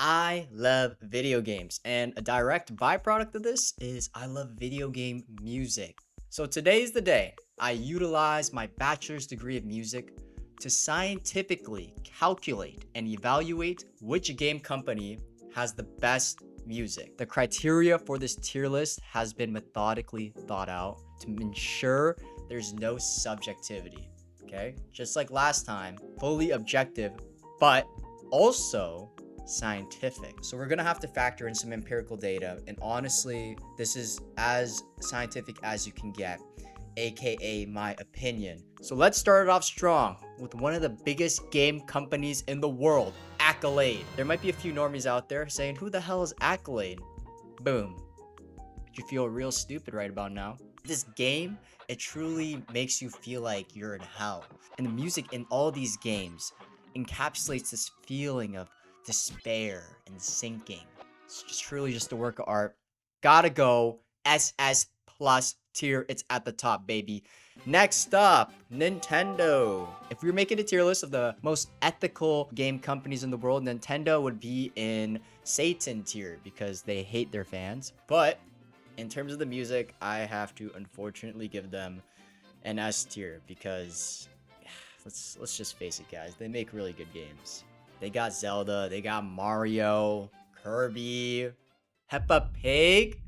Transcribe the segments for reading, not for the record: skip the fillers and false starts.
I love video games, and a direct byproduct of this is I love video game music. So today's the day I utilize my bachelor's degree of music to scientifically calculate and evaluate which game company has the best music. The criteria for this tier list has been methodically thought out to ensure there's no subjectivity. Okay? Just like last time, fully objective, but also scientific. So we're gonna have to factor in some empirical data, and honestly, this is as scientific as you can get, aka my opinion. So let's start it off strong with one of the biggest game companies in the world, Accolade. There might be a few normies out there saying, who the hell is Accolade? Boom. You feel real stupid right about now. This game, it truly makes you feel like you're in hell. And the music in all these games encapsulates this feeling of despair and sinking. It's just truly just a work of art. Gotta go SS plus tier. It's at the top, baby. Next up, Nintendo. If we were making a tier list of the most ethical game companies in the world, Nintendo would be in Satan tier because they hate their fans. But in terms of the music, I have to unfortunately give them an S tier because let's just face it, guys. They make really good games. They got Zelda, they got Mario, Kirby, Peppa Pig,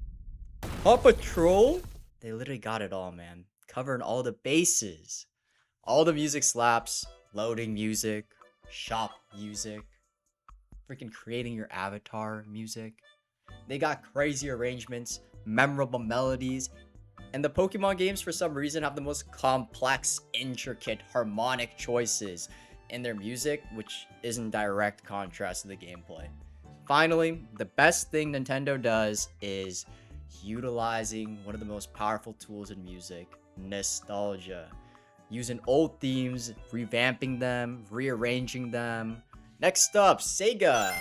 Paw Patrol. They literally got it all, man. Covering all the bases. All the music slaps, loading music, shop music, freaking creating your avatar music. They got crazy arrangements, memorable melodies, and the Pokemon games for some reason have the most complex, intricate, harmonic choices in their music, which is in direct contrast to the gameplay. Finally, the best thing Nintendo does is utilizing one of the most powerful tools in music, nostalgia. Using old themes, revamping them, rearranging them. Next up, Sega.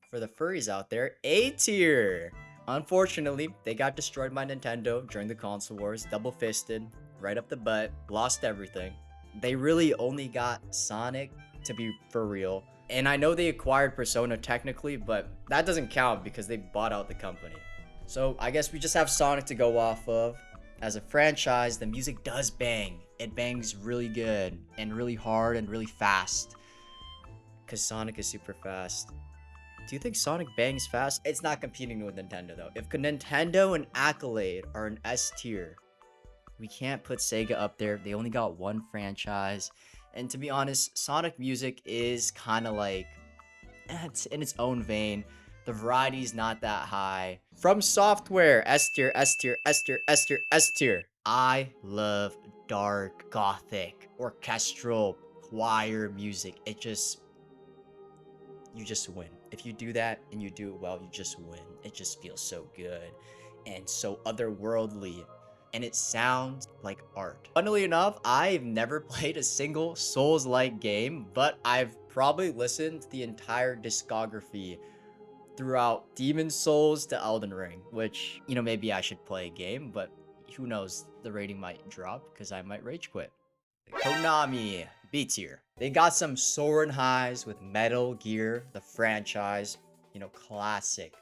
For the furries out there, A tier. Unfortunately, they got destroyed by Nintendo during the console wars, double-fisted, right up the butt, lost everything. They really only got Sonic, to be for real. And I know they acquired Persona technically, but that doesn't count because they bought out the company. So I guess we just have Sonic to go off of. As a franchise, the music does bang. It bangs really good and really hard and really fast. Because Sonic is super fast. Do you think Sonic bangs fast? It's not competing with Nintendo though. If Nintendo and Accolade are an S tier, we can't put Sega up there. They only got one franchise. And to be honest, Sonic music is kind of like, it's in its own vein. The variety's not that high. From Software, S tier, S tier, S tier, S tier, S tier. I love dark, gothic, orchestral, choir music. You just win. If you do that and you do it well, you just win. It just feels so good and so otherworldly, and it sounds like art. Funnily enough, I've never played a single Souls-like game, but I've probably listened to the entire discography throughout Demon Souls to Elden Ring, which, maybe I should play a game, but who knows, the rating might drop because I might rage quit. Konami, B tier. They got some soaring highs with Metal Gear, the franchise, classic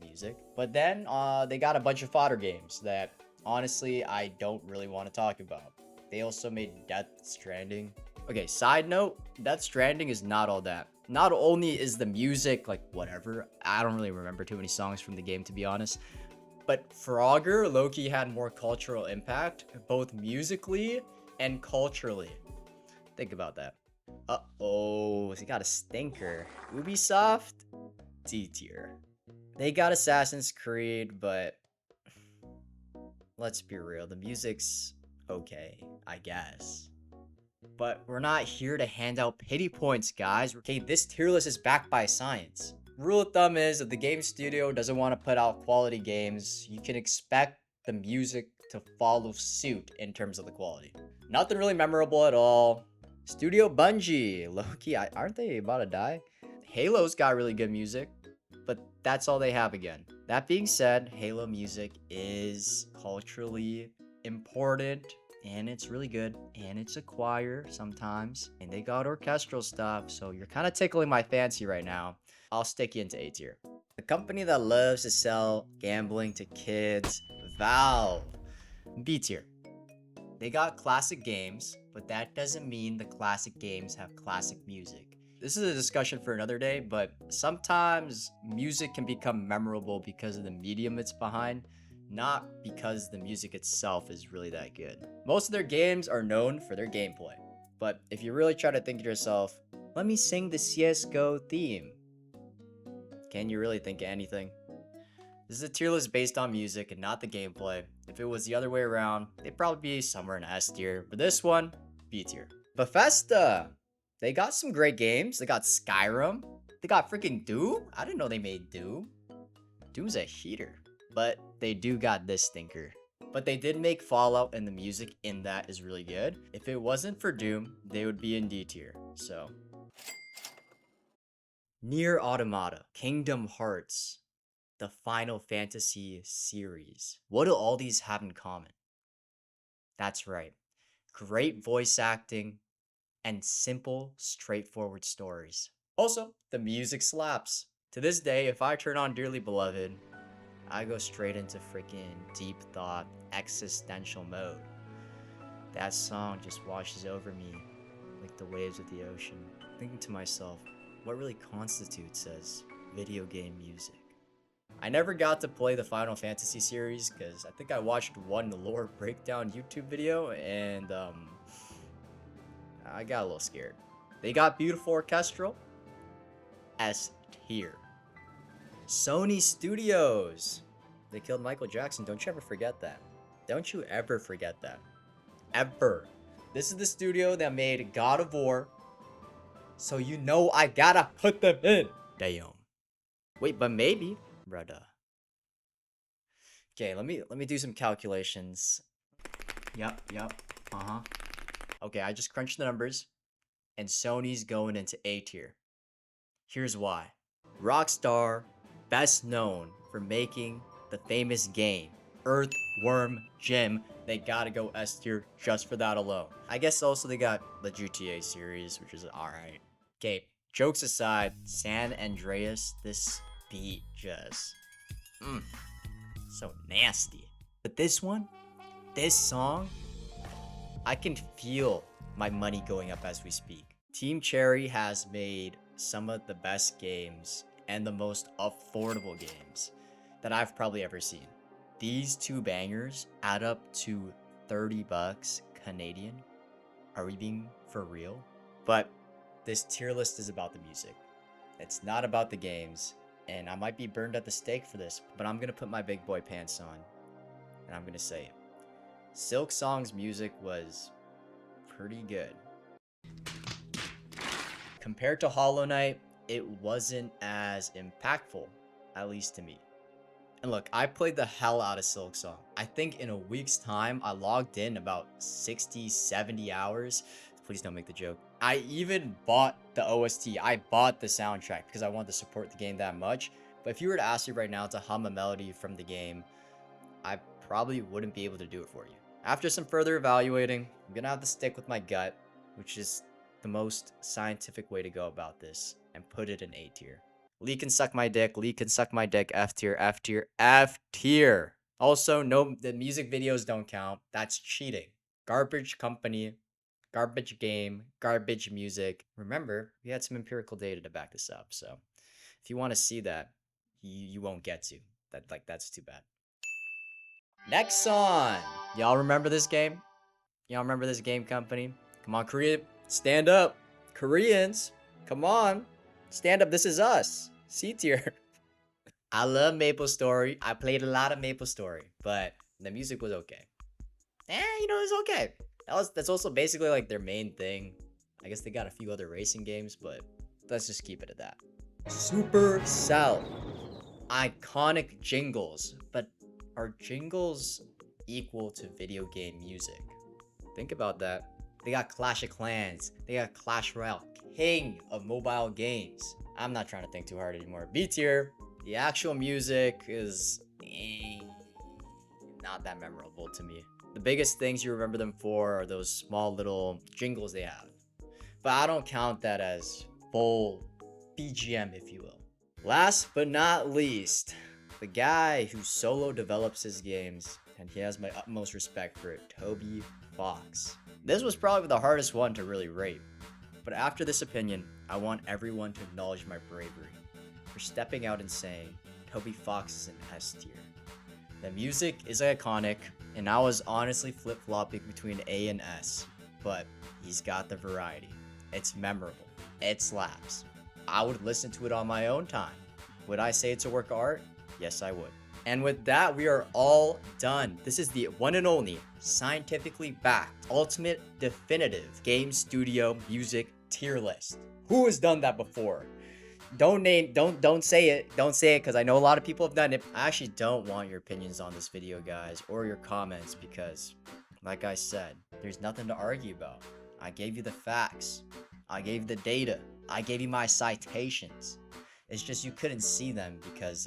music. But then they got a bunch of fodder games that honestly I don't really want to talk about. They also made Death Stranding. Okay, side note, Death Stranding is not all that. Not only is the music like whatever, I don't really remember too many songs from the game to be honest, but Frogger low-key had more cultural impact, both musically and culturally. Think about that. Uh-oh, he got a stinker. Ubisoft, D tier. They got Assassin's Creed, but let's be real, the music's okay, I guess. But we're not here to hand out pity points, guys. Okay, this tier list is backed by science. Rule of thumb is if the game studio doesn't want to put out quality games, you can expect the music to follow suit in terms of the quality. Nothing really memorable at all. Studio Bungie, low-key, aren't they about to die? Halo's got really good music, but that's all they have again. That being said, Halo music is culturally important, and it's really good, and it's a choir sometimes, and they got orchestral stuff, so you're kind of tickling my fancy right now. I'll stick you into A tier. The company that loves to sell gambling to kids, Valve. B tier. They got classic games, but that doesn't mean the classic games have classic music. This is a discussion for another day, but sometimes music can become memorable because of the medium it's behind, not because the music itself is really that good. Most of their games are known for their gameplay, but if you really try to think to yourself, let me sing the CSGO theme, can you really think of anything? This is a tier list based on music and not the gameplay. If it was the other way around, they'd probably be somewhere in S tier. But this one, B tier. Bethesda! They got some great games. They got Skyrim. They got freaking Doom. I didn't know they made Doom. Doom's a heater. But they do got this stinker. But they did make Fallout, and the music in that is really good. If it wasn't for Doom, they would be in D tier. So, Nier Automata, Kingdom Hearts, the Final Fantasy series. What do all these have in common? That's right. Great voice acting and simple, straightforward stories. Also, the music slaps. To this day, if I turn on Dearly Beloved, I go straight into freaking deep thought, existential mode. That song just washes over me like the waves of the ocean. Thinking to myself, what really constitutes as video game music? I never got to play the Final Fantasy series because I think I watched one lore breakdown YouTube video and I got a little scared. They got beautiful orchestral, S tier. Sony Studios. They killed Michael Jackson. Don't you ever forget that. Don't you ever forget that. Ever. This is the studio that made God of War. So you know I gotta put them in. Damn. Wait, but maybe. Brother. Okay, let me do some calculations. Yep. Uh-huh. Okay, I just crunched the numbers. And Sony's going into A tier. Here's why. Rockstar, best known for making the famous game, Earthworm Jim. They gotta go S tier just for that alone. I guess also they got the GTA series, which is alright. Okay, jokes aside, San Andreas, this beat just... so nasty. But this one, this song, I can feel my money going up as we speak. Team Cherry has made some of the best games and the most affordable games that I've probably ever seen. These two bangers add up to 30 bucks Canadian. Are we being for real? But this tier list is about the music. It's not about the games. And I might be burned at the stake for this, but I'm gonna put my big boy pants on. And I'm gonna say it. Silk Song's music was pretty good. Compared to Hollow Knight, it wasn't as impactful, at least to me. And look, I played the hell out of Silk Song. I think in a week's time, I logged in about 60, 70 hours. Please don't make the joke. I even bought the OST. I bought the soundtrack because I wanted to support the game that much. But if you were to ask me right now to hum a melody from the game, I probably wouldn't be able to do it for you. After some further evaluating, I'm gonna have to stick with my gut, which is the most scientific way to go about this, and put it in A tier. Lee can suck my dick. Lee can suck my dick. F tier, F tier, F tier. Also, no, the music videos don't count. That's cheating. Garbage company, garbage game, garbage music. Remember, we had some empirical data to back this up. So if you want to see that, you won't get to. That's too bad. Next song. Y'all remember this game? Y'all remember this game company? Come on, Korea. Stand up. Koreans. Come on. Stand up. This is us. C tier. I love MapleStory. I played a lot of MapleStory, but the music was okay. It was okay. That's also basically like their main thing. I guess they got a few other racing games, but let's just keep it at that. Supercell. Iconic jingles, but are jingles equal to video game music? Think about that. They got Clash of Clans. They got Clash Royale, king of mobile games. I'm not trying to think too hard anymore. B tier. The actual music is not that memorable to me. The biggest things you remember them for are those small little jingles they have. But I don't count that as full BGM, if you will. Last but not least, the guy who solo develops his games, and he has my utmost respect for it, Toby Fox. This was probably the hardest one to really rate, but after this opinion, I want everyone to acknowledge my bravery for stepping out and saying, Toby Fox is an S tier. The music is iconic, and I was honestly flip-flopping between A and S, but he's got the variety. It's memorable. It slaps. I would listen to it on my own time. Would I say it's a work of art? Yes, I would. And with that, we are all done. This is the one and only, scientifically backed, ultimate, definitive Gamestudio music tier list. Who has done that before? Don't say it, because I know a lot of people have done it. I actually don't want your opinions on this video, guys, or your comments, because like I said, there's nothing to argue about. I gave you the facts, I gave you the data, I gave you my citations. It's just you couldn't see them because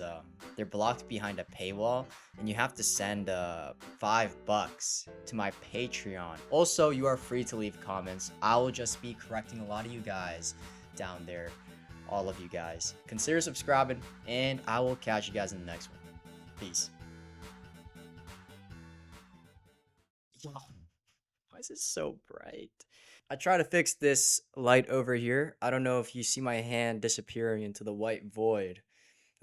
they're blocked behind a paywall, and you have to send $5 to my Patreon. Also, you are free to leave comments. I will just be correcting a lot of you guys down there. All of you guys. Consider subscribing, and I will catch you guys in the next one. Peace. Yo, why is it so bright? I try to fix this light over here. I don't know if you see my hand disappearing into the white void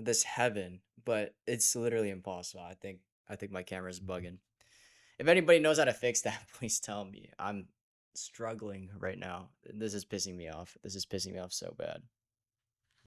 of this heaven, but it's literally impossible. I think my camera's bugging. If anybody knows how to fix that, please tell me. I'm struggling right now. This is pissing me off. This is pissing me off so bad.